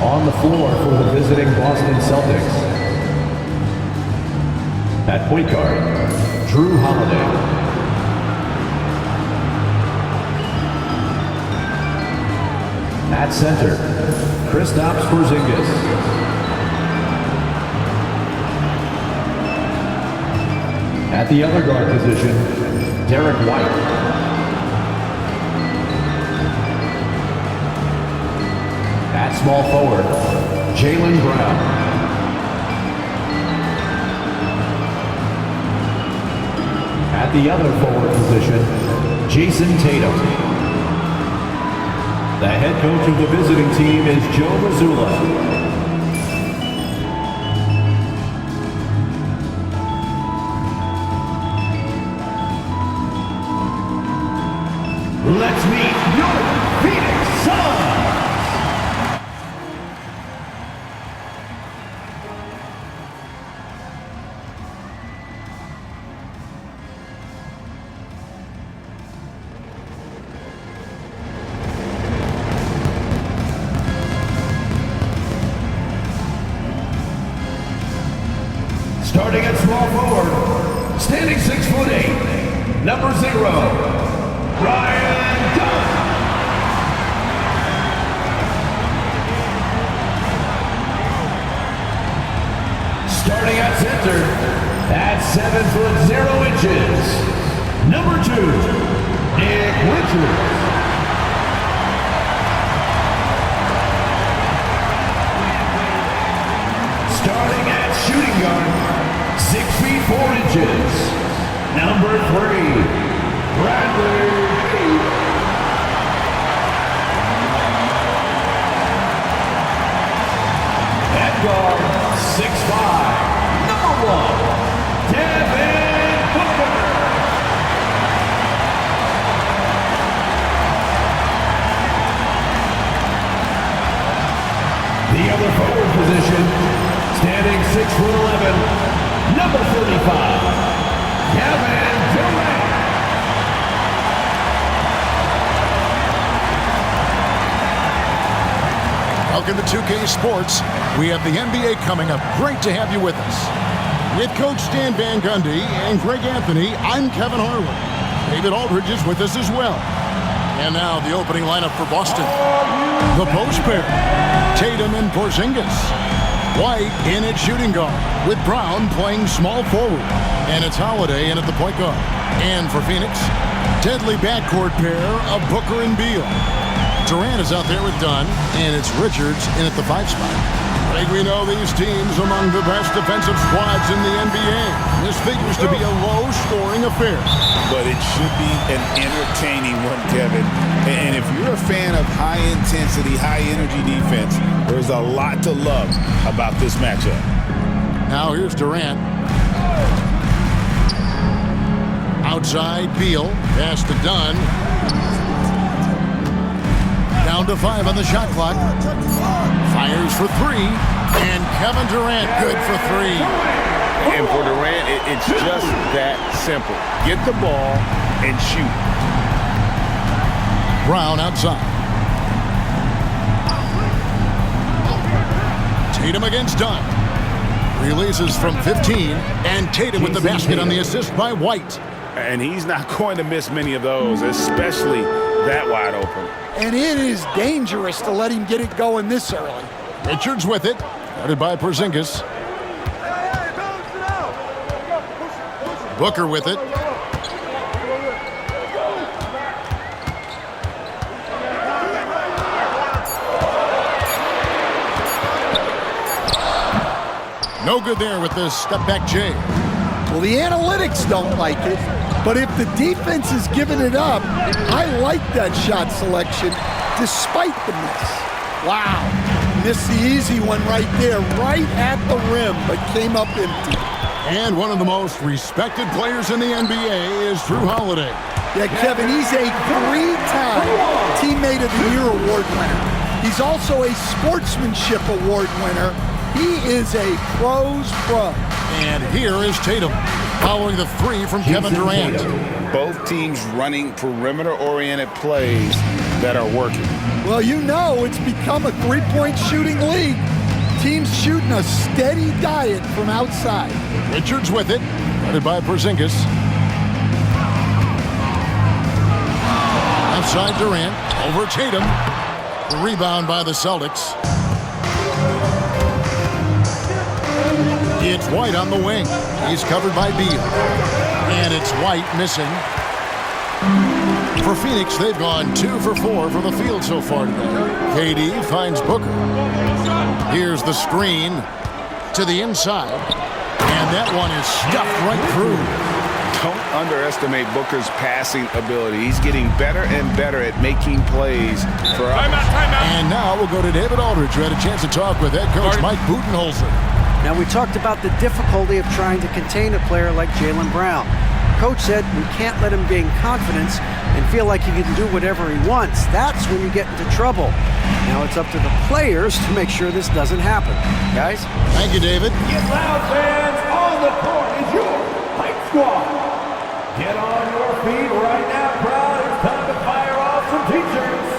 On the floor for the visiting Boston Celtics. At point guard, Drew Holiday. At center, Kristaps Porzingis. At the other guard position, Derek White. At small forward, Jaylen Brown. At the other forward position, Jason Tatum. The head coach of the visiting team is Joe Mazzulla. Let's meet your Phoenix Suns! Starting at small forward, standing 6'8", number 0, Ryan Dunn. Starting at center, at 7'0", number 2, Nick Richards. Starting at shooting guard, 6'4", number 3, Bradley Beal. At guard, 6'5", number 1, Devin Booker. The other forward position, standing 6'11", number 35, Kevin Durant. Welcome to 2K Sports. We have the NBA coming up. Great to have you with us. With Coach Stan Van Gundy and Greg Anthony, I'm Kevin Harlan. David Aldridge is with us as well. And now the opening lineup for Boston. The post pair, Tatum and Porzingis. White in at shooting guard, with Brown playing small forward. And it's Holiday in at the point guard. And for Phoenix, deadly backcourt pair of Booker and Beal. Durant is out there with Dunn, and it's Richards in at the 5 spot. I think we know these teams among the best defensive squads in the NBA. This figures to be a low-scoring affair. But it should be an entertaining one, Kevin. And if you're a fan of high-intensity, high-energy defense, there's a lot to love about this matchup. Now here's Durant. Outside, Beal. Pass to Dunn. Down to 5 on the shot clock. Fires for 3. And Kevin Durant good for 3. And for Durant, it's just that simple. Get the ball and shoot. Brown outside. Tatum against Dunn. Releases from 15. And Tatum with the basket on the assist by White. And he's not going to miss many of those, especially that wide open. And it is dangerous to let him get it going this early. Richards with it. Guarded by Porzingis. Booker with it. No good there with the step-back J. Well, the analytics don't like it, but if the defense is giving it up, I like that shot selection despite the miss. Wow, missed the easy one right there, right at the rim, but came up empty. And one of the most respected players in the NBA is Drew Holiday. Yeah, Kevin, he's a 3-time Teammate of the Year award winner. He's also a Sportsmanship Award winner. He is a pro's pro. And here is Tatum, following the 3 from Kevin Durant. Both teams running perimeter-oriented plays. that are working. Well, you know it's become a three-point shooting league. Teams shooting a steady diet from outside. Richards with it, guarded by Porzingis. Outside Durant, over Tatum. The rebound by the Celtics. It's White on the wing. He's covered by Beal. And it's White missing. For Phoenix, they've gone 2 for 4 from the field so far today. KD finds Booker. Here's the screen to the inside. And that one is stuffed right through. Don't underestimate Booker's passing ability. He's getting better and better at making plays for others. And now we'll go to David Aldridge, who had a chance to talk with head coach Mike Budenholzer. Now, we talked about the difficulty of trying to contain a player like Jaylen Brown. Coach said we can't let him gain confidence and feel like he can do whatever he wants. That's when you get into trouble. Now it's up to the players to make sure this doesn't happen. Guys? Thank you, David. Get loud, fans. On the court is your Hype Squad. Get on your feet right now, crowd. It's time to fire off some t-shirts.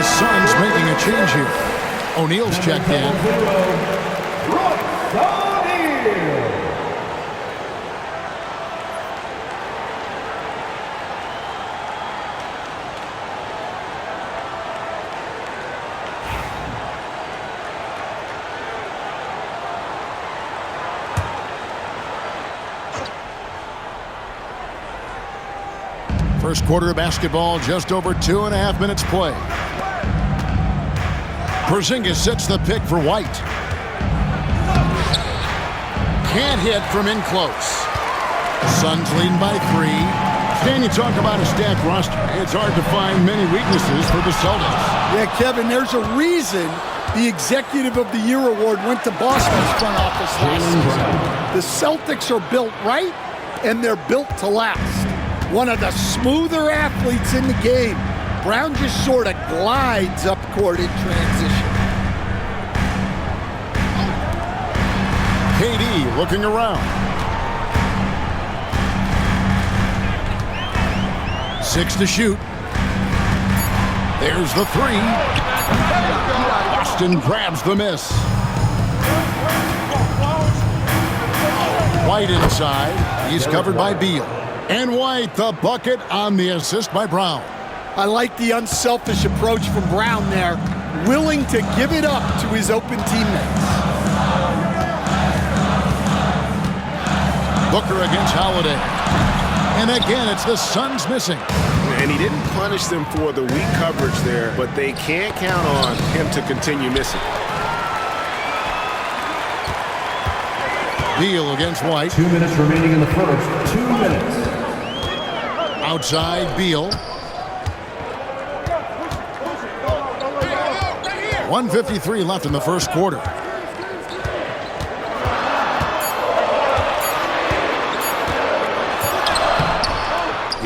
Suns making a change here. O'Neal's checked in. First quarter of basketball, just over 2.5 minutes play. Porzingis sets the pick for White. Can't hit from in close. Suns leading by 3. Can you talk about a stacked roster? It's hard to find many weaknesses for the Celtics. Yeah, Kevin, there's a reason the Executive of the Year award went to Boston's front office last season. The Celtics are built right, and they're built to last. One of the smoother athletes in the game. Brown just sort of glides up court in transition. KD looking around. 6 to shoot. There's the 3. Boston grabs the miss. White inside. He's covered by Beal. And White the bucket on the assist by Brown. I like the unselfish approach from Brown there, willing to give it up to his open teammates. Booker against Holiday. And again, it's the Suns missing. And he didn't punish them for the weak coverage there, but they can't count on him to continue missing. Beal against White. 2 minutes remaining in the first. 2 minutes. Outside Beal. 1:53 left in the first quarter.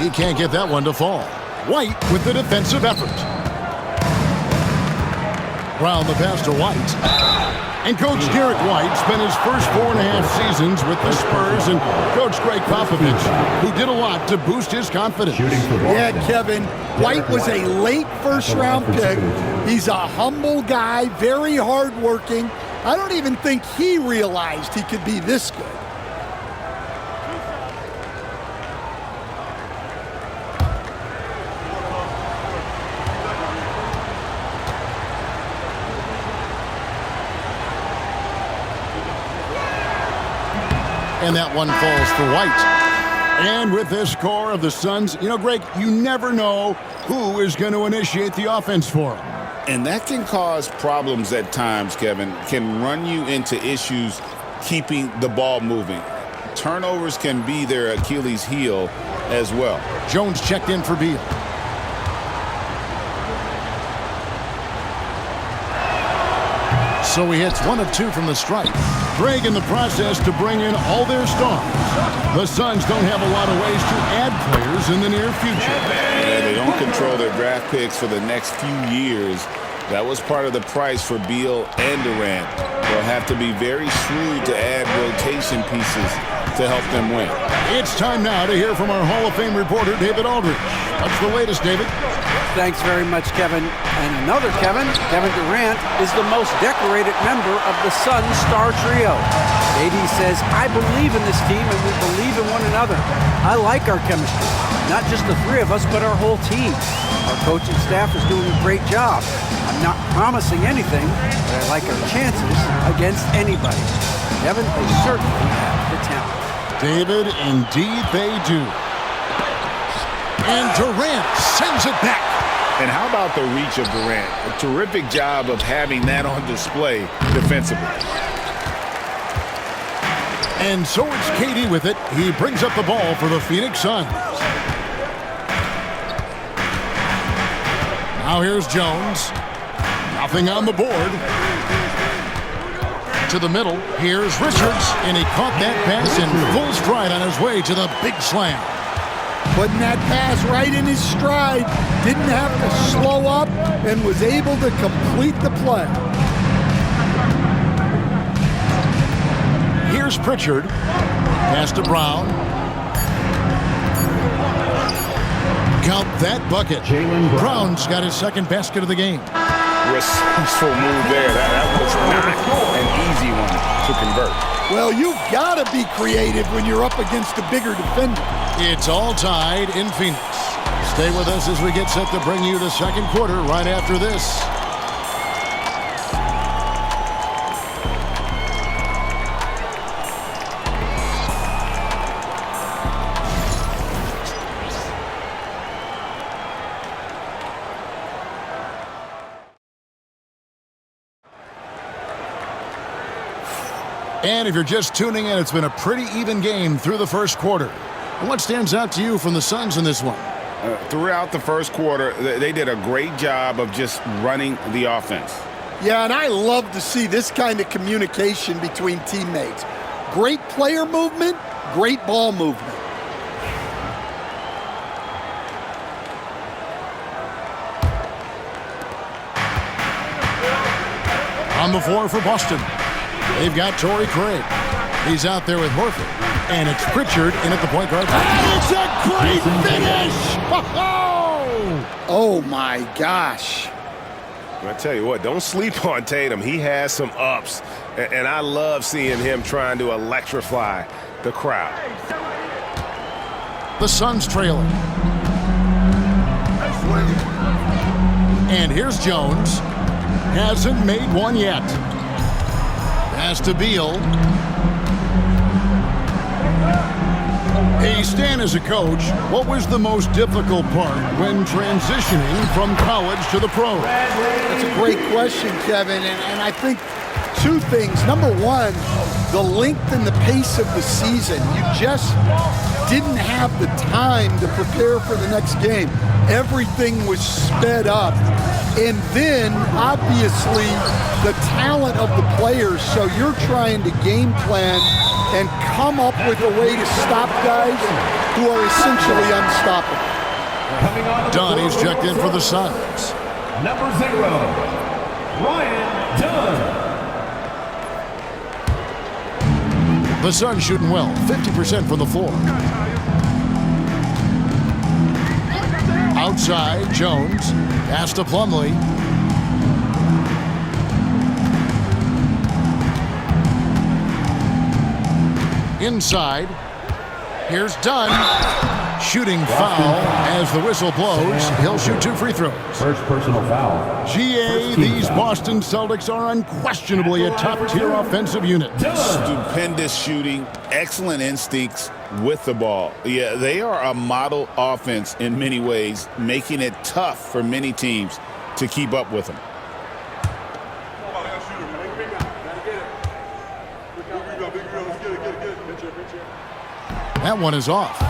He can't get that one to fall. White with the defensive effort. Brown the pass to White. And Coach Derek White spent his first 4.5 seasons with the Spurs and Coach Greg Popovich, who did a lot to boost his confidence. Yeah, Kevin, White was a late first-round pick. He's a humble guy, very hardworking. I don't even think he realized he could be this good. And that one falls for White. And with this score of the Suns, Greg, you never know who is going to initiate the offense for them. And that can cause problems at times, Kevin. Can run you into issues keeping the ball moving. Turnovers can be their Achilles heel as well. Jones checked in for Beal. So he hits 1 of 2 from the stripe. Greg in the process to bring in all their stars. The Suns don't have a lot of ways to add players in the near future. Yeah, they don't control their draft picks for the next few years. That was part of the price for Beal and Durant. They'll have to be very shrewd to add rotation pieces to help them win. It's time now to hear from our Hall of Fame reporter, David Aldridge. What's the latest, David? Thanks very much, Kevin. And another Kevin Durant, is the most decorated member of the Suns star trio. AD says, I believe in this team and we believe in one another. I like our chemistry. Not just the three of us, but our whole team. Our coaching staff is doing a great job. I'm not promising anything, but I like our chances against anybody. Kevin, they certainly have the talent. David, indeed they do. And Durant sends it back. And how about the reach of Durant? A terrific job of having that on display defensively. And so it's KD with it. He brings up the ball for the Phoenix Suns. Now here's Jones. Nothing on the board. To the middle. Here's Richards. And he caught that pass in full stride on his way to the big slam. Putting that pass right in his stride. Didn't have to slow up and was able to complete the play. Here's Pritchard. Pass to Brown. Count that bucket. Brown's got his second basket of the game. Resourceful move there. That was not an easy one to convert. Well, you've got to be creative when you're up against a bigger defender. It's all tied in Phoenix. Stay with us as we get set to bring you the second quarter right after this. And if you're just tuning in, it's been a pretty even game through the first quarter. And what stands out to you from the Suns in this one? Throughout the first quarter, they did a great job of just running the offense. Yeah, and I love to see this kind of communication between teammates. Great player movement, great ball movement. On the floor for Boston, they've got Torrey Craig. He's out there with Horford. And it's Pritchard in at the point guard. It's a great finish! Oh my gosh. I tell you what, don't sleep on Tatum. He has some ups, and I love seeing him trying to electrify the crowd. The Suns trailing. And here's Jones. Hasn't made one yet. Pass to Beal. Hey, Stan, as a coach, what was the most difficult part when transitioning from college to the pros? That's a great question, Kevin, and I think two things. Number one, the length and the pace of the season. You just didn't have the time to prepare for the next game. Everything was sped up. And then, obviously, the talent of the players. So you're trying to game plan and come up with a way to stop guys who are essentially unstoppable. Donnie's checked in for the Suns. Number 0, Ryan Dunn. The Suns shooting well, 50% from the floor. Outside, Jones. Pass to Plumlee. Inside. Here's Dunn. Shooting foul as the whistle blows. He'll shoot 2 free throws. First personal foul. GA, these Boston Celtics are unquestionably a top-tier offensive unit. Stupendous shooting, excellent instincts with the ball. Yeah, they are a model offense in many ways, making it tough for many teams to keep up with them. That one is off.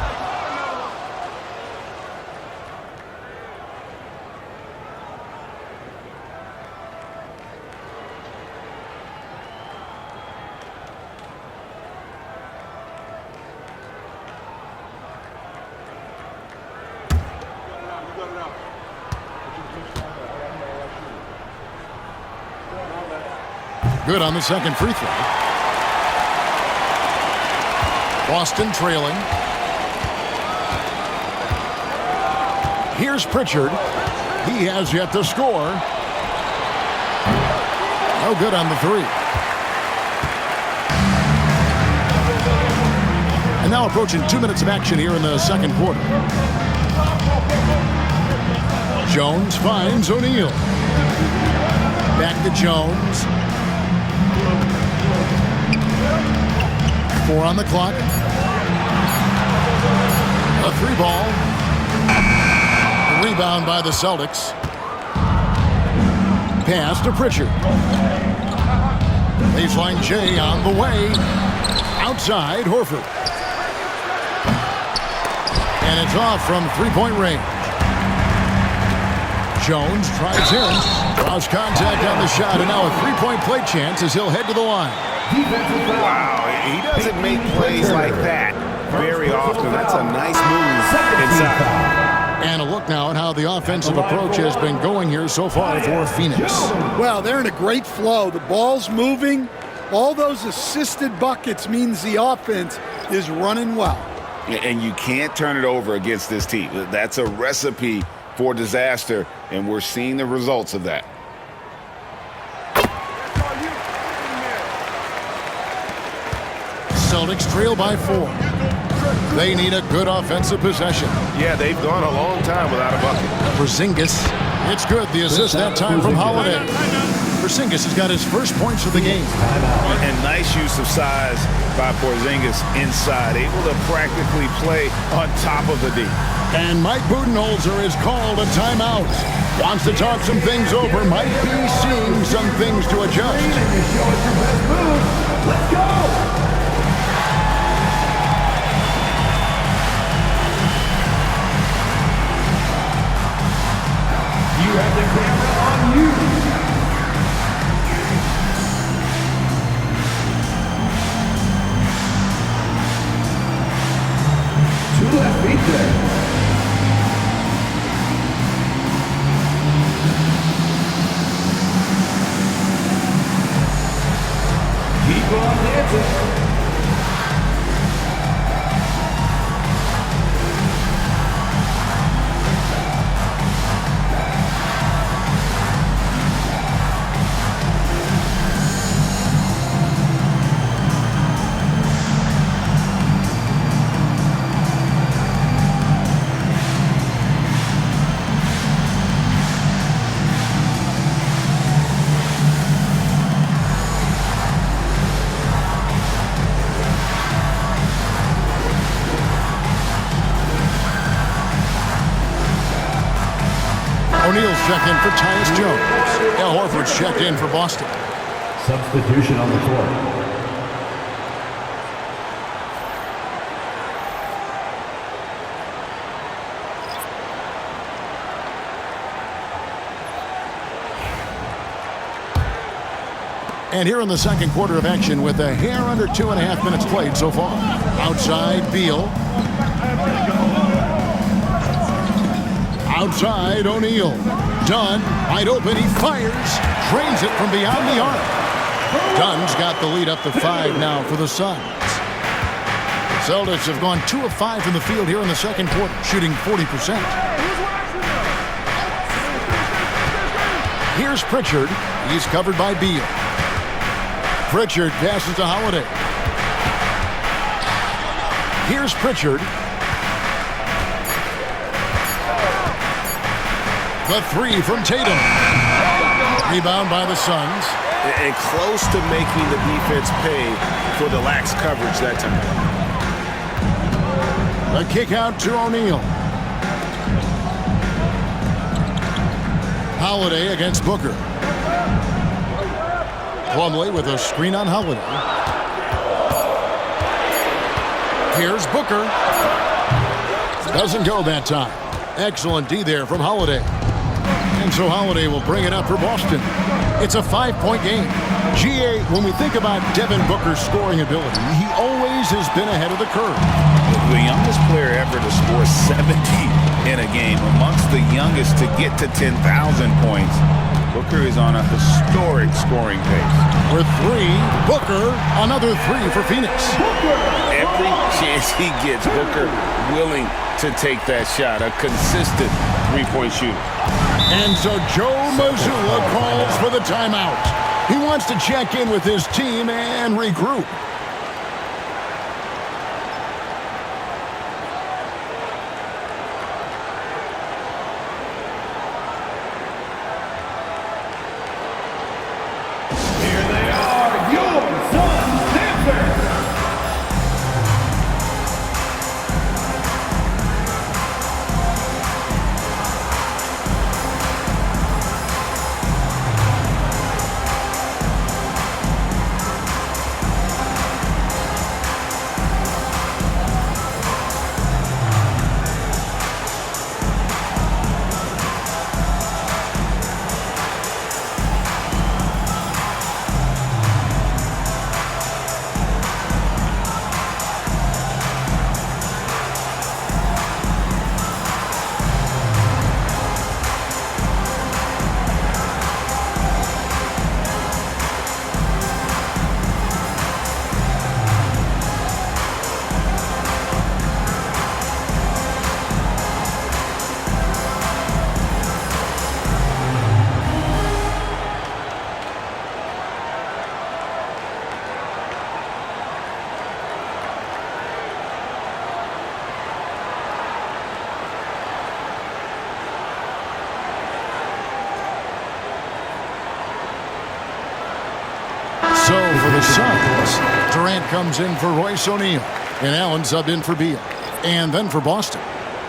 Good on the second free throw. Boston trailing. Here's Pritchard. He has yet to score. No good on the 3. And now approaching 2 minutes of action here in the second quarter. Jones finds O'Neal. Back to Jones. 4 on the clock. A 3 ball. A rebound by the Celtics. Pass to Pritchard. Baseline J on the way. Outside, Horford. And it's off from 3-point range. Jones tries in. Draws contact on the shot, and now a 3-point play chance as he'll head to the line. Wow, he doesn't make plays like that very often. That's a nice move inside. And a look now at how the offensive approach has been going here so far for Phoenix. Well, they're in a great flow. The ball's moving. All those assisted buckets means the offense is running well. And you can't turn it over against this team. That's a recipe for disaster, and we're seeing the results of that. Celtics trail by 4. They need a good offensive possession. Yeah, they've gone a long time without a bucket. Porzingis. It's good. The assist that time from Holiday. Porzingis has got his first points of the game. And nice use of size by Porzingis inside, able to practically play on top of the D. And Mike Budenholzer is called a timeout. Wants to talk some things over. Might be seeing some things to adjust. Let's go! You have the camera on you. 2 left feet there. Keep on dancing. O'Neal's checked in for Tyus Jones. Al Horford's checked in for Boston. Substitution on the court. And here in the second quarter of action with a hair under 2.5 minutes played so far. Outside, Beal. Outside, O'Neal. Dunn, wide open, he fires. Drains it from beyond the arc. Dunn's got the lead up to 5 now for the Suns. Celtics have gone 2 of 5 from the field here in the second quarter, shooting 40%. Here's Pritchard. He's covered by Beal. Pritchard passes to Holiday. Here's Pritchard. The three from Tatum. Rebound by the Suns. And close to making the defense pay for the lax coverage that time. The kick out to O'Neal. Holiday against Booker. Plumlee with a screen on Holiday. Here's Booker. Doesn't go that time. Excellent D there from Holiday. And so Holiday will bring it up for Boston. It's a 5-point game. GA, when we think about Devin Booker's scoring ability, he always has been ahead of the curve. The youngest player ever to score 70 in a game, amongst the youngest to get to 10,000 points. Booker is on a historic scoring pace. For three, Booker, another three for Phoenix. Every chance he gets, Booker willing to take that shot. A consistent three-point shooter. And so Joe Mazzulla calls for the timeout. He wants to check in with his team and regroup. Here they are, your Suns dancers. So for the Suns, Durant comes in for Royce O'Neal, and Allen subbed in for Beal. And then for Boston,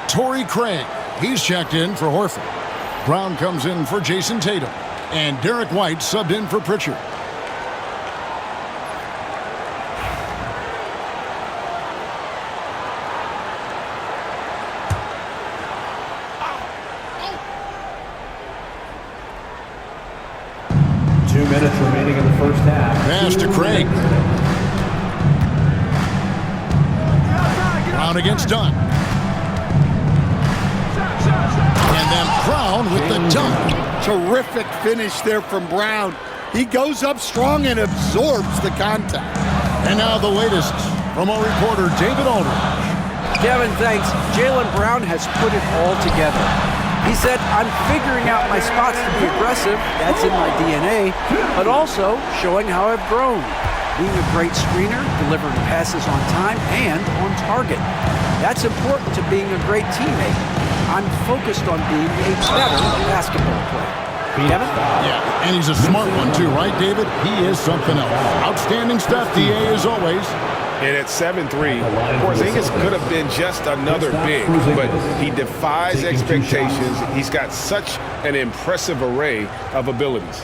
Torrey Craig. He's checked in for Horford. Brown comes in for Jason Tatum, and Derek White subbed in for Pritchard. Minutes remaining in the first half. Pass to Craig. Brown against Dunn. And then Brown with the dunk. Terrific finish there from Brown. He goes up strong and absorbs the contact. And now the latest from our reporter, David Aldridge. Kevin, thanks. Jaylen Brown has put it all together. He said, I'm figuring out my spots to be aggressive, that's in my DNA, but also showing how I've grown. Being a great screener, delivering passes on time and on target. That's important to being a great teammate. I'm focused on being a better basketball player. Kevin? Yeah, and he's a smart one too, right, David? He is something else. Outstanding stuff, DA, as always. And at 7'3", Porzingis could have been just another big, but he defies expectations. He's got such an impressive array of abilities.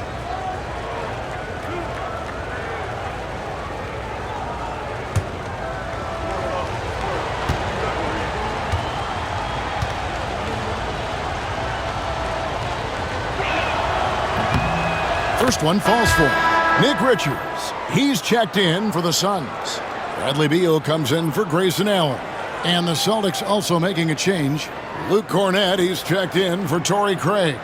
First one falls for Nick Richards. He's checked in for the Suns. Bradley Beal comes in for Grayson Allen. And the Celtics also making a change. Luke Cornett, he's checked in for Torrey Craig.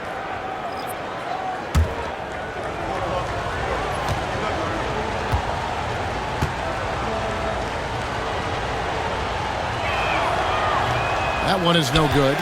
That one is no good.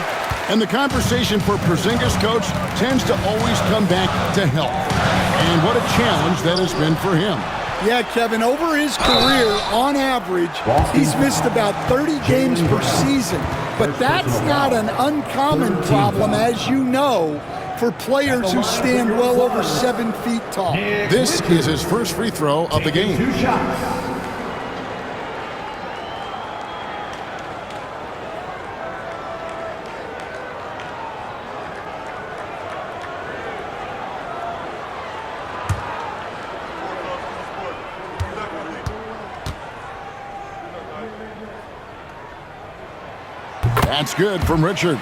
And the conversation for Porzingis, coach, tends to always come back to health. And what a challenge that has been for him. Yeah, Kevin, over his career, on average, he's missed about 30 games per season. But that's not an uncommon problem, as you know, for players who stand well over 7 feet tall. This is his first free throw of the game. 2 shots. That's good from Richards.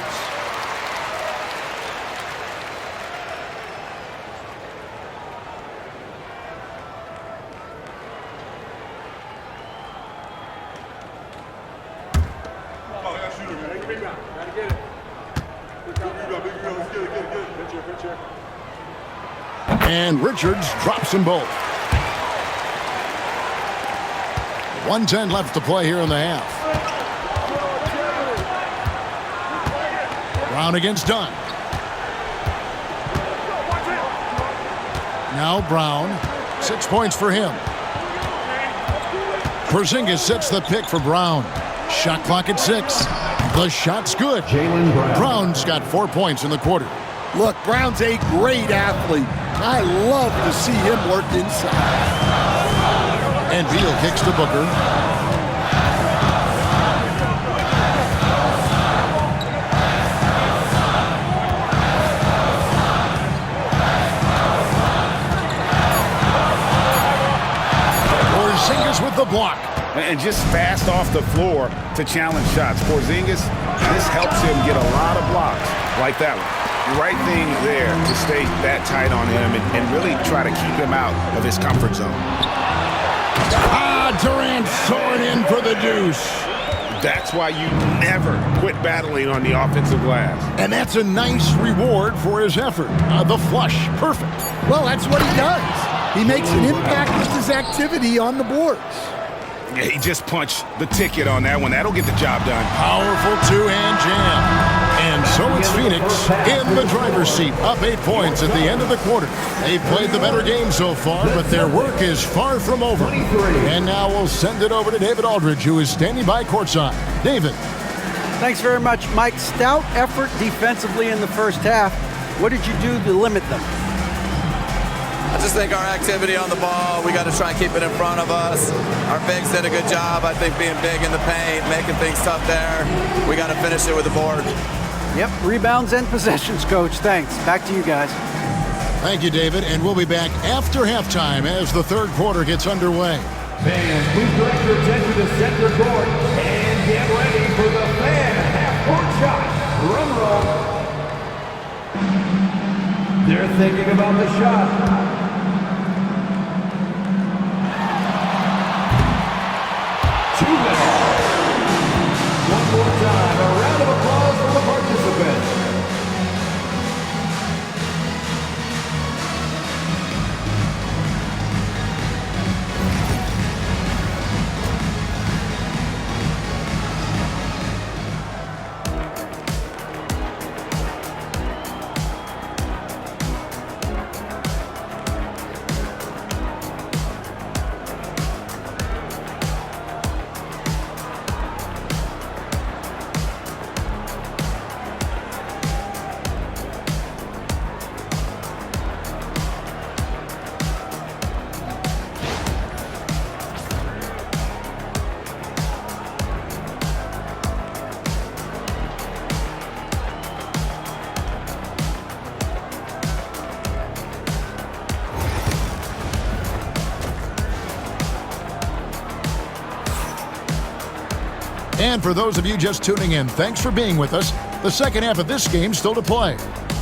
And Richards drops them both. 1:10 left to play here in the half. Brown against Dunn. Now Brown. 6 points for him. Porzingis sets the pick for Brown. Shot clock at 6. The shot's good. Jaylen Brown. Brown's got 4 points in the quarter. Look, Brown's a great athlete. I love to see him work inside. And Beal kicks to Booker. Porzingis with the block. And just fast off the floor to challenge shots. Porzingis, this helps him get a lot of blocks like that one. Right thing there to stay that tight on him and really try to keep him out of his comfort zone. Durant soaring in for the deuce. That's why you never quit battling on the offensive glass. And that's a nice reward for his effort. The flush, perfect. Well, that's what he does. He makes an impact with his activity on the boards. Yeah, he just punched the ticket on that one. That'll get the job done. Powerful two-hand jam. And so it's Phoenix in the driver's seat, up 8 points at the end of the quarter. They've played the better game so far, but their work is far from over. And now we'll send it over to David Aldridge, who is standing by courtside. David. Thanks very much, Mike. Stout effort defensively in the first half. What did you do to limit them? I just think our activity on the ball, we got to try and keep it in front of us. Our bigs did a good job, I think, being big in the paint, making things tough there. We got to finish it with the board. Yep, rebounds and possessions, Coach. Thanks. Back to you guys. Thank you, David, and we'll be back after halftime as the third quarter gets underway. Fans, please direct your attention to center court and get ready for the fan half-court shot. Drum roll. They're thinking about the shot. Too bad. One more time, a round of applause for the participants. And for those of you just tuning in, thanks for being with us. The second half of this game still to play.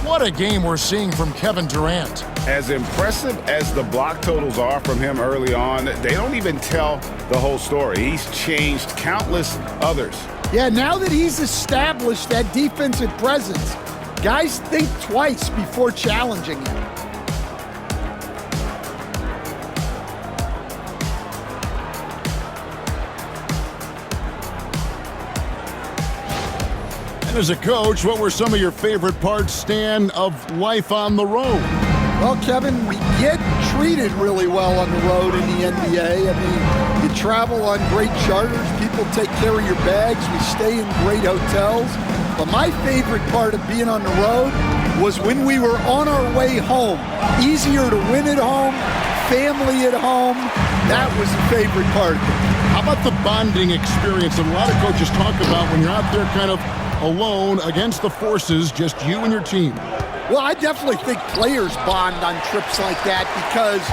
What a game we're seeing from Kevin Durant. As impressive as the block totals are from him early on, they don't even tell the whole story. He's changed countless others. Yeah, now that he's established that defensive presence, guys think twice before challenging him. As a coach, what were some of your favorite parts, Stan, of life on the road? Well, Kevin, we get treated really well on the road in the NBA. I mean, you travel on great charters, people take care of your bags, we stay in great hotels. But my favorite part of being on the road was when we were on our way home. Easier to win at home, family at home. That was the favorite part. How about the bonding experience that a lot of coaches talk about when you're out there kind of alone against the forces, just you and your team? Well, I definitely think players bond on trips like that because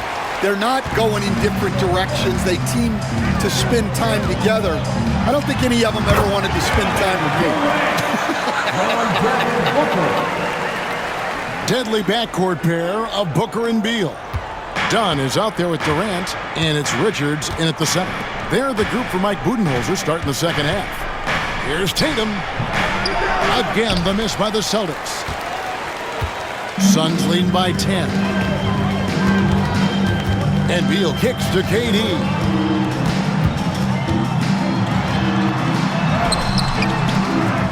they're not going in different directions. They team to spend time together. I don't think any of them ever wanted to spend time with me. Deadly backcourt pair of Booker and Beal. Dunn is out there with Durant, and it's Richards in at the center. They're the group for Mike Budenholzer starting the second half. Here's Tatum. Again, the miss by the Celtics. Suns lead by 10. And Beal kicks to KD.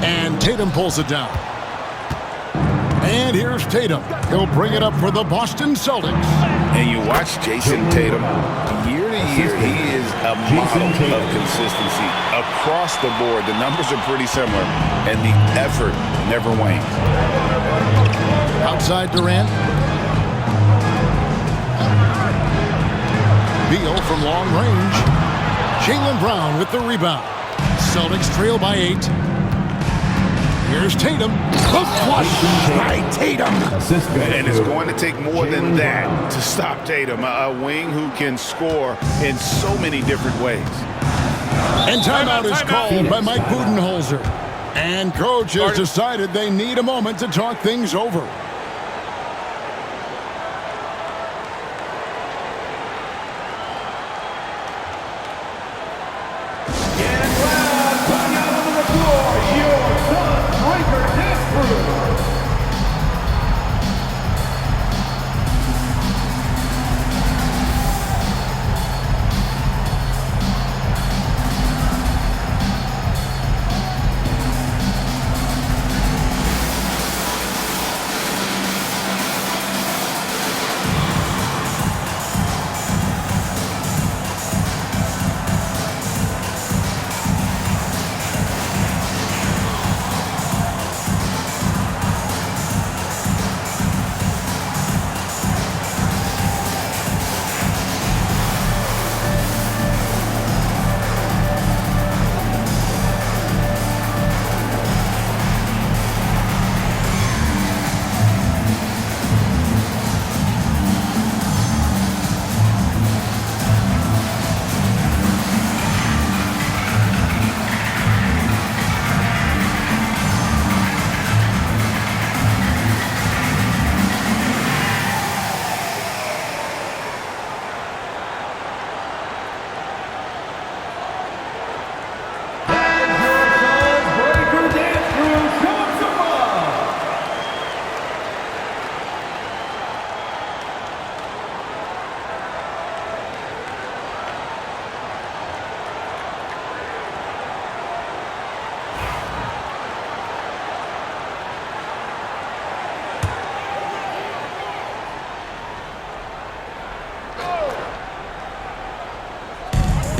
And Tatum pulls it down. And here's Tatum. He'll bring it up for the Boston Celtics. And you watch Jason Tatum. Year to year, he is a model of consistency. Across the board, the numbers are pretty similar, and the effort never wanes. Outside Durant. Beal from long range. Jaylen Brown with the rebound. Celtics trail by 8. Here's Tatum. The flush by Tatum. And it's going to take more than that to stop Tatum, a wing who can score in so many different ways. And timeout is called by Mike Budenholzer. And coach has decided they need a moment to talk things over.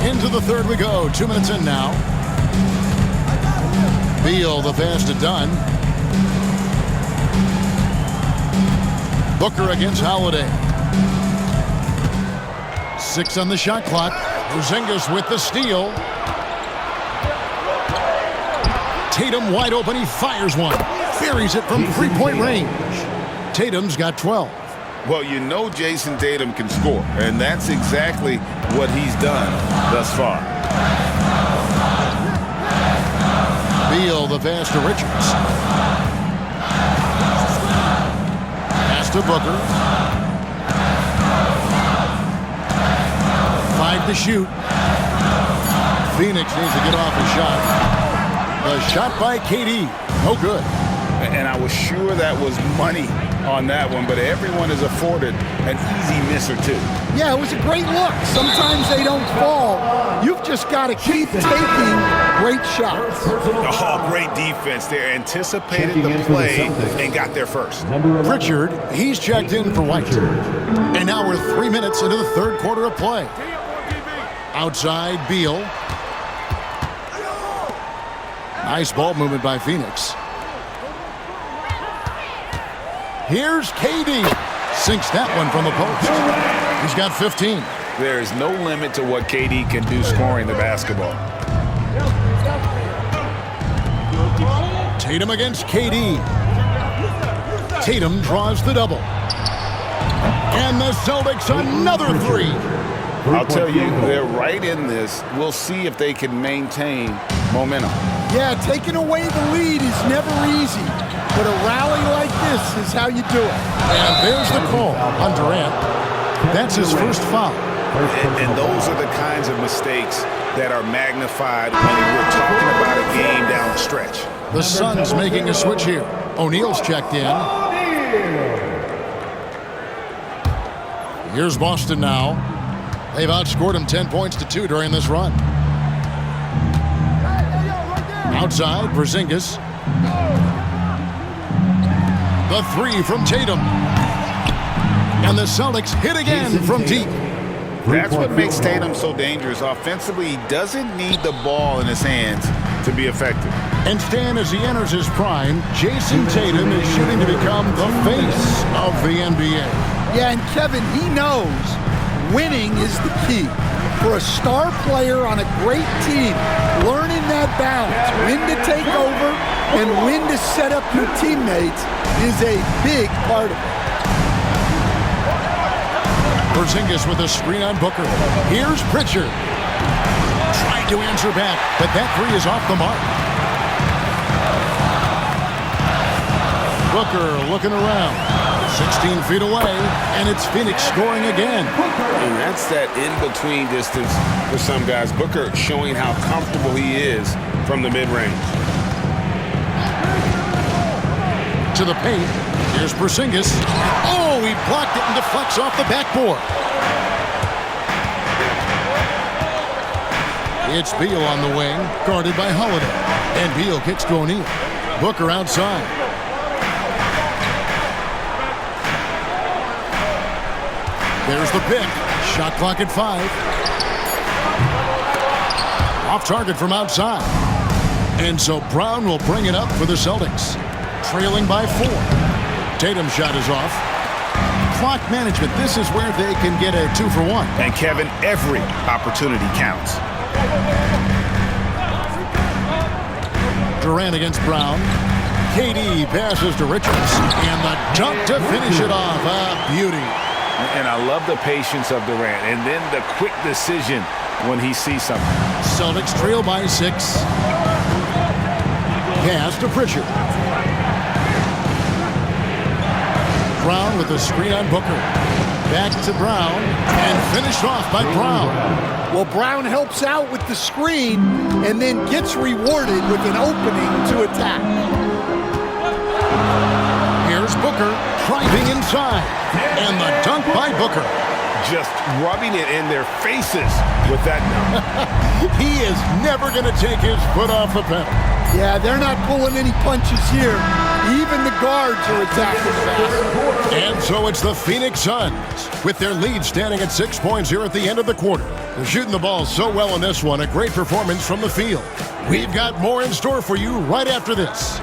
Into the third we go. 2 minutes in now. Beal the pass to Dunn. Booker against Holiday. 6 on the shot clock. Porzingis with the steal. Tatum wide open. He fires one. Buries it from three-point range. Tatum's got 12. Well, you know Jason Tatum can score, and that's exactly what he's done thus far. Beal the pass to Richards. Pass to Booker. 5 to shoot. Phoenix needs to get off a shot. The shot by KD. No good. And I was sure that was money on that one, but everyone is afforded an easy miss or two. Yeah, it was a great look. Sometimes they don't fall. You've just got to keep taking great shots. Oh, great defense there. Anticipated the play and got there first. Pritchard, he's checked in for White. And now we're 3 minutes into the third quarter of play. Outside, Beal. Nice ball movement by Phoenix. Here's KD. Sinks that one from the post. He's got 15. There is no limit to what KD can do scoring the basketball. Tatum against KD. Tatum draws the double. And the Celtics another three. I'll tell you, they're right in this. We'll see if they can maintain momentum. Yeah, taking away the lead is never easy, but a rally like this is how you do it. And there's the call on Durant. That's his first foul. And those are the kinds of mistakes that are magnified when we're talking about a game down the stretch. The Suns making a switch here. O'Neal's checked in. Here's Boston now. They've outscored him 10 points to 2 during this run. Outside, Porzingis. The three from Tatum. And the Celtics hit again from deep. That's what makes Tatum so dangerous. Offensively, he doesn't need the ball in his hands to be effective. And Stan, as he enters his prime, Jason Tatum is shooting to become the face of the NBA. Yeah, and Kevin, he knows winning is the key. For a star player on a great team, learning that balance, when to take over and when to set up your teammates is a big part of it. Porzingis with a screen on Booker. Here's Pritchard. Trying to answer back, but that three is off the mark. Booker looking around. 16 feet away, and it's Phoenix scoring again. And that's that in-between distance for some guys. Booker showing how comfortable he is from the mid-range. To the paint. Here's Porzingis. Oh, he blocked it and deflects off the backboard. It's Beal on the wing, guarded by Holiday. And Beal kicks to O'Neal. Booker outside. There's the pick. Shot clock at 5. Off target from outside. And so Brown will bring it up for the Celtics. Trailing by 4. Tatum's shot is off. Clock management. This is where they can get a 2-for-1. And Kevin, every opportunity counts. Durant against Brown. KD passes to Richards. And the dunk to finish it off. A beauty. And I love the patience of Durant. And then the quick decision when he sees something. Celtics trail by 6. Pass to Pritchard. Brown with a screen on Booker. Back to Brown. And finished off by Brown. Well, Brown helps out with the screen and then gets rewarded with an opening to attack. Here's Booker driving inside. And the dunk by Booker. Just rubbing it in their faces with that dunk. He is never going to take his foot off the pedal. Yeah, they're not pulling any punches here. Even the guards are attacking fast. And so it's the Phoenix Suns with their lead standing at 6 points here at the end of the quarter. They're shooting the ball so well in this one. A great performance from the field. We've got more in store for you right after this.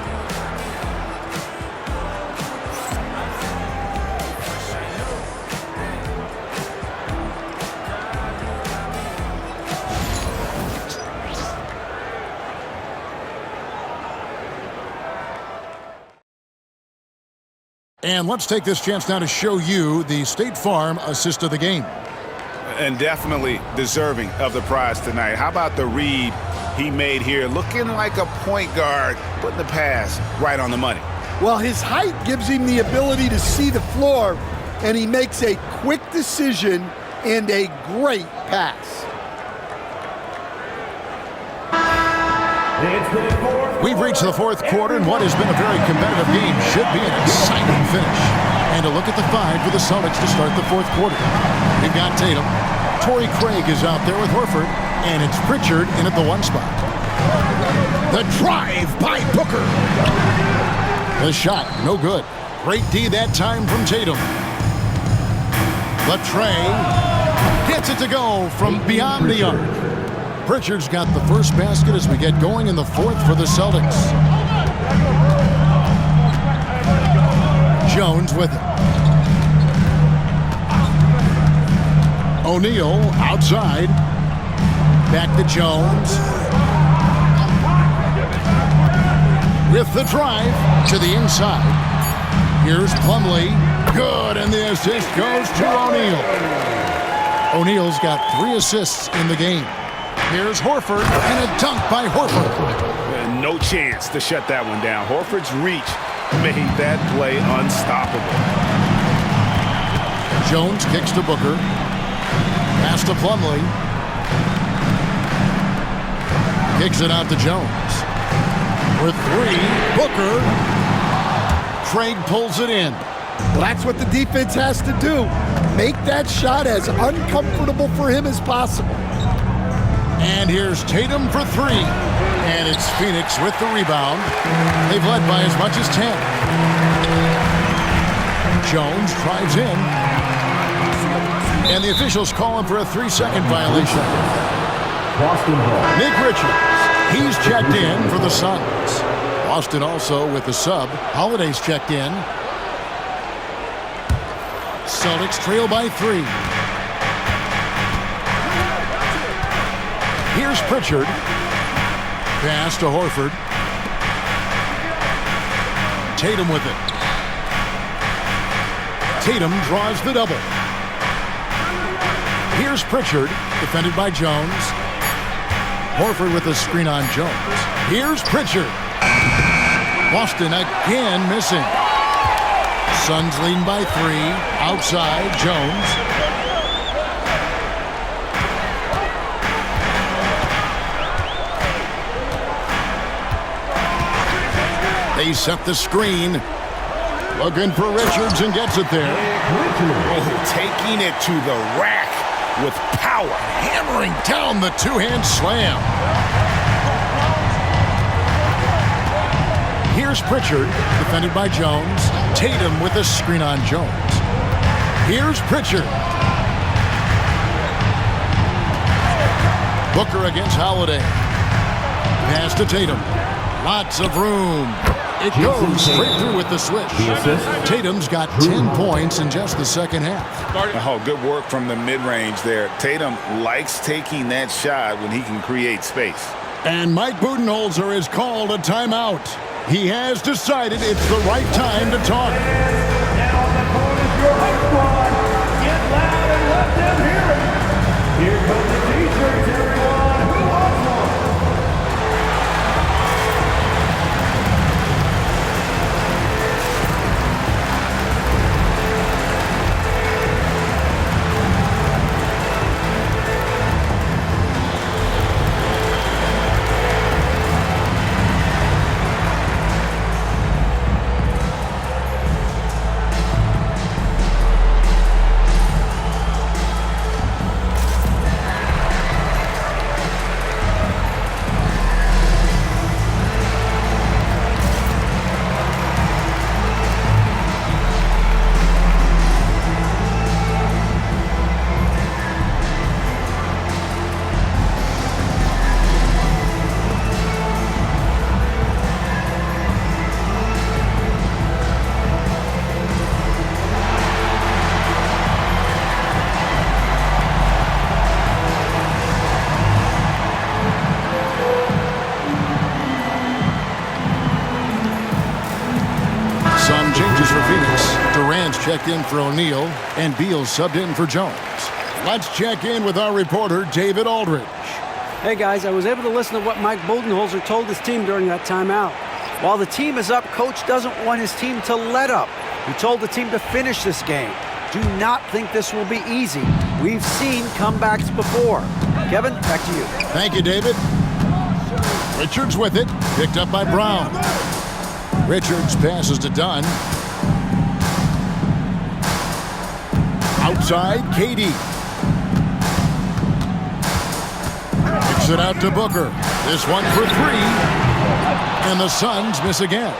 And let's take this chance now to show you the State Farm assist of the game. And definitely deserving of the prize tonight. How about the read he made here? Looking like a point guard, putting the pass right on the money. Well, his height gives him the ability to see the floor, and he makes a quick decision and a great pass. We've reached the fourth quarter, and what has been a very competitive game should be an exciting finish. And a look at the 5 for the Celtics to start the fourth quarter. We've got Tatum. Torrey Craig is out there with Horford, and it's Pritchard in at the 1 spot. The drive by Booker. The shot, no good. Great D that time from Tatum. But Trey gets it to go from beyond the arc. Pritchard's got the first basket as we get going in the fourth for the Celtics. Jones Jones with it. O'Neal outside. Back to Jones. With the drive to the inside. Here's Plumlee. Good, and the assist goes to O'Neal. O'Neal's got 3 assists in the game. Here's Horford, and a dunk by Horford. No chance to shut that one down. Horford's reach made that play unstoppable. Jones kicks to Booker. Pass to Plumlee. Kicks it out to Jones. For 3, Booker. Craig pulls it in. Well, that's what the defense has to do. Make that shot as uncomfortable for him as possible. And here's Tatum for 3. And it's Phoenix with the rebound. They've led by as much as 10. Jones drives in. And the officials call him for a 3-second violation. Nick Richards, he's checked in for the Suns. Boston also with the sub. Holiday's checked in. Celtics trail by 3. Here's Pritchard. Pass to Horford. Tatum with it. Tatum draws the double. Here's Pritchard, defended by Jones. Horford with a screen on Jones. Here's Pritchard. Boston again missing. Suns leading by 3. Outside, Jones. They set the screen. Looking for Richards and gets it there. Oh, taking it to the rack with power. Hammering down the 2-hand slam. Here's Pritchard, defended by Jones. Tatum with a screen on Jones. Here's Pritchard. Booker against Holiday. Pass to Tatum. Lots of room. It goes straight through with the switch. Tatum's got 10 points in just the second half. Oh, good work from the mid-range there. Tatum likes taking that shot when he can create space. And Mike Budenholzer has called a timeout. He has decided it's the right time to talk. Now on the court is your high squad. Get loud and let them hear it. Here come the t-shirts, everyone. Who wants one? Checked in for O'Neal, and Beal subbed in for Jones. Let's check in with our reporter, David Aldridge. Hey guys, I was able to listen to what Mike Budenholzer told his team during that timeout. While the team is up, Coach doesn't want his team to let up. He told the team to finish this game. Do not think this will be easy. We've seen comebacks before. Kevin, back to you. Thank you, David. Richards with it, picked up by Brown. Richards passes to Dunn. Outside, KD. Kicks it out to Booker. This one for 3. And the Suns miss again.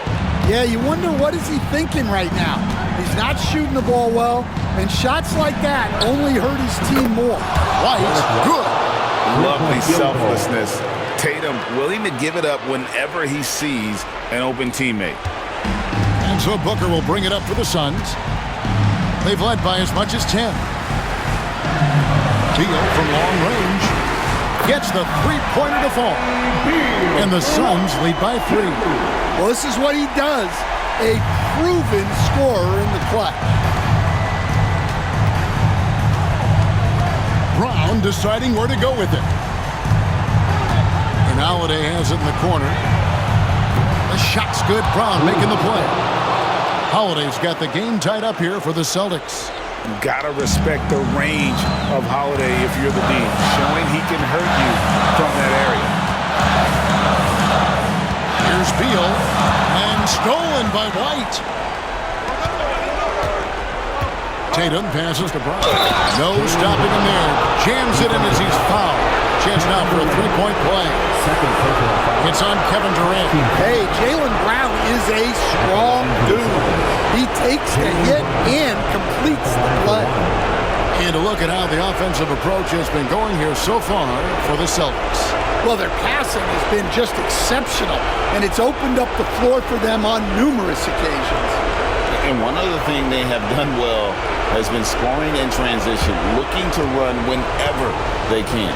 Yeah, you wonder what is he thinking right now. He's not shooting the ball well, and shots like that only hurt his team more. White, good. Lovely selflessness. Tatum willing to give it up whenever he sees an open teammate. And so Booker will bring it up for the Suns. They've led by as much as 10. Beal from long range gets the three-pointer to fall. And the Suns lead by 3. Well, this is what he does. A proven scorer in the clutch. Brown deciding where to go with it. And Holiday has it in the corner. The shot's good. Brown making the play. Holiday's got the game tied up here for the Celtics. Gotta respect the range of Holiday if you're the team, showing he can hurt you from that area. Here's Beal, and stolen by White. Tatum passes to Brown. No stopping him there. Jams it in as he's fouled. Chance now for a three-point play. It's on Kevin Durant. Hey, Jaylen Brown is a strong dude. He takes the hit and completes the play. And to look at how the offensive approach has been going here so far for the Celtics. Well, their passing has been just exceptional, and it's opened up the floor for them on numerous occasions. And one other thing they have done well has been scoring in transition, looking to run whenever they can.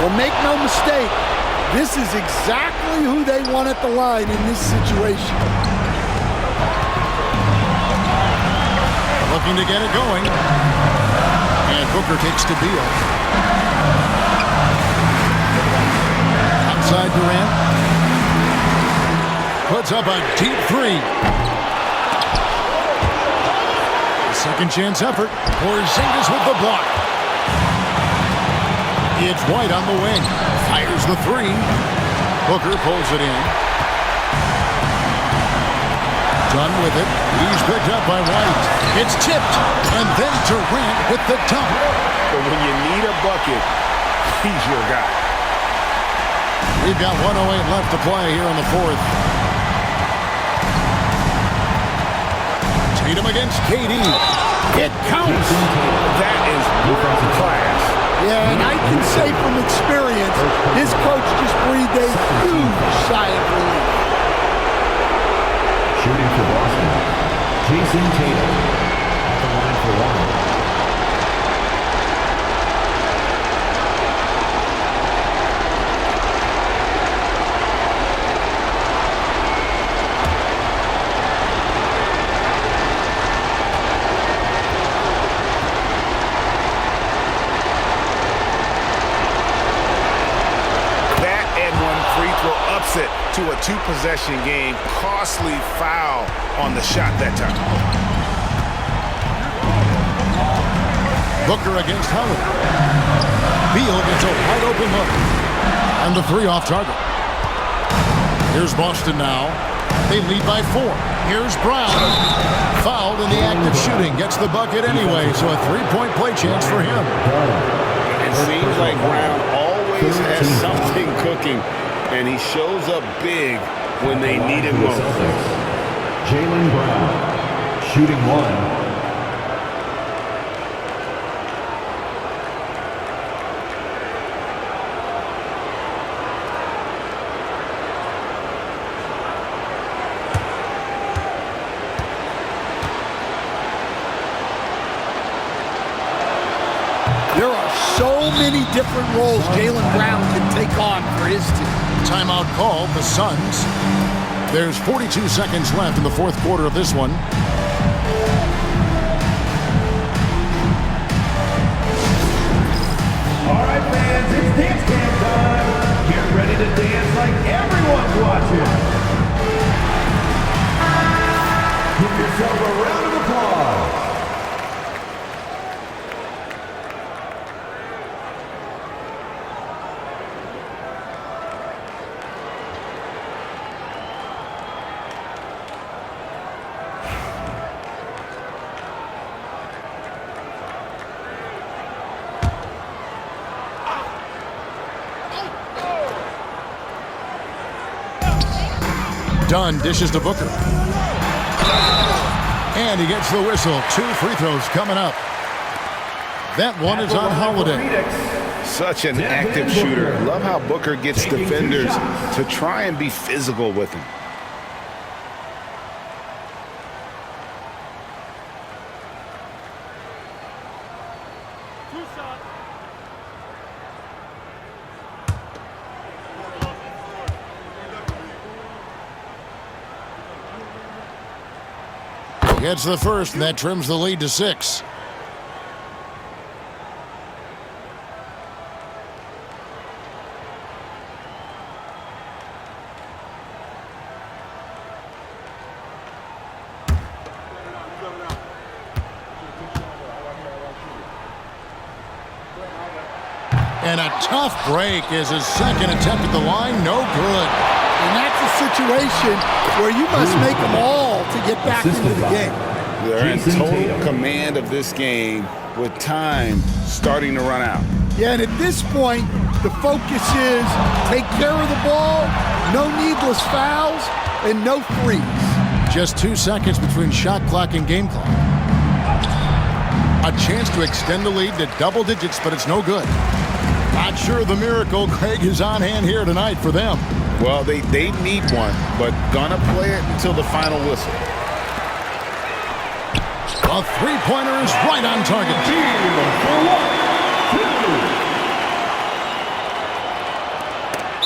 Well, make no mistake, this is exactly who they want at the line in this situation. Looking to get it going. And Booker takes to Beal. Outside Durant. Puts up a deep 3. Second chance effort. Porzingis with the block. It's White on the wing. Fires the 3. Booker pulls it in. Done with it. He's picked up by White. It's tipped. And then Durant with the dunk. But when you need a bucket, he's your guy. We've got 1:08 left to play here in the fourth. Tatum against KD. It counts. That is defensive class. Yeah, and I can say from experience, his coach just breathed a huge sigh of relief. Shooting for Boston, Jason Tatum at the line for 1. To a 2-possession game, costly foul on the shot that time. Booker against Howard. Beal gets a wide open look. And the 3 off target. Here's Boston now. They lead by 4. Here's Brown. Fouled in the act of shooting. Gets the bucket anyway, so a 3-point play chance for him. It seems like Brown always has something cooking. And he shows up big when they need him most. Jaylen Brown, shooting 1. There are so many different roles Jaylen Brown can take on for his team. Timeout called, the Suns. There's 42 seconds left in the fourth quarter of this one. All right, fans, it's dance cam time. Get ready to dance like everyone's watching. Give yourself a round of applause. Dunn dishes to Booker. And he gets the whistle. 2 free throws coming up. That one is on Holiday. such an active shooter. Love how Booker gets defenders to try and be physical with him. Gets the first, and that trims the lead to 6. And a tough break is his second attempt at the line. No good. And that's a situation where you must make them all to get back into the game. They're in total command of this game with time starting to run out. Yeah, and at this point, the focus is take care of the ball, no needless fouls, and no threes. Just 2 seconds between shot clock and game clock. A chance to extend the lead to double digits, but it's no good. Not sure the miracle, Craig, is on hand here tonight for them. Well, they need one, but gonna play it until the final whistle. A three-pointer is right on target.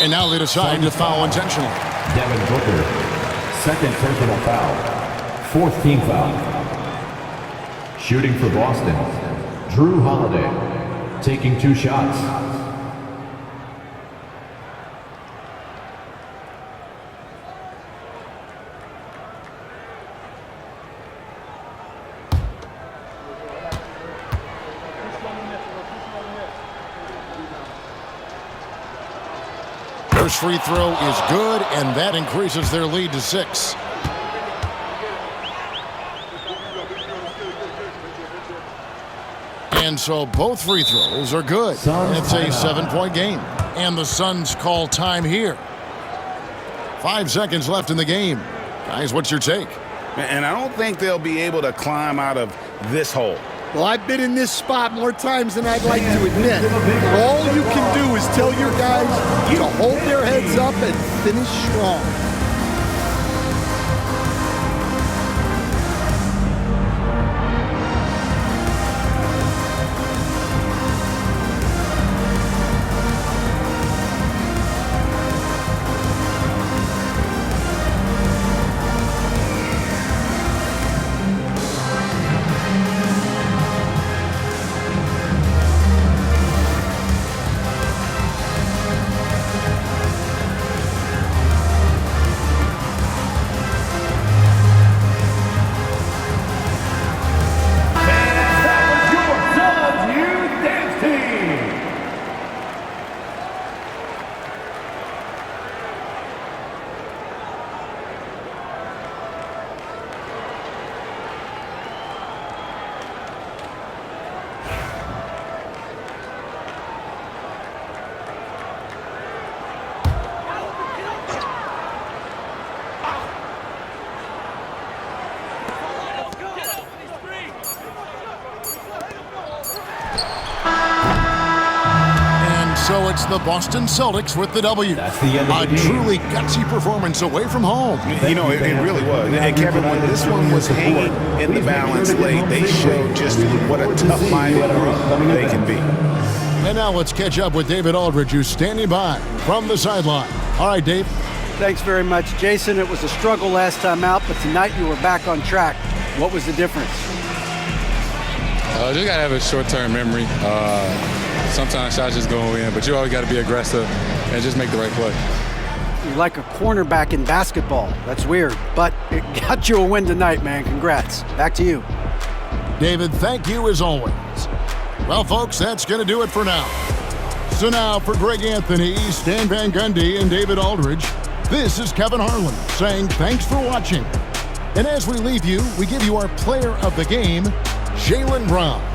And now they decide to foul intentionally. Devin Booker, second personal foul, 4th team foul. Shooting for Boston, Drew Holiday, taking 2 shots. First free throw is good, and that increases their lead to 6. And so both free throws are good. It's a 7-point game. And the Suns call time here. 5 seconds left in the game. Guys, what's your take? And I don't think they'll be able to climb out of this hole. Well, I've been in this spot more times than I'd like to admit. All you can do is tell your guys to hold their heads up and finish strong. So it's the Boston Celtics with the W. That's the end of the game. Truly gutsy performance away from home. You know, it really was. And Kevin, when this one was hanging in the balance late, they showed just what a tough-minded group they can be. And now let's catch up with David Aldridge, who's standing by from the sideline. All right, Dave. Thanks very much, Jason. It was a struggle last time out, but tonight you were back on track. What was the difference? Just got to have a short-term memory. Sometimes shots just go in, but you always got to be aggressive and just make the right play. You're like a cornerback in basketball. That's weird, but it got you a win tonight, man. Congrats. Back to you. David, thank you as always. Well, folks, that's going to do it for now. So now for Greg Anthony, Stan Van Gundy, and David Aldridge, this is Kevin Harlan saying thanks for watching. And as we leave you, we give you our player of the game, Jaylen Brown.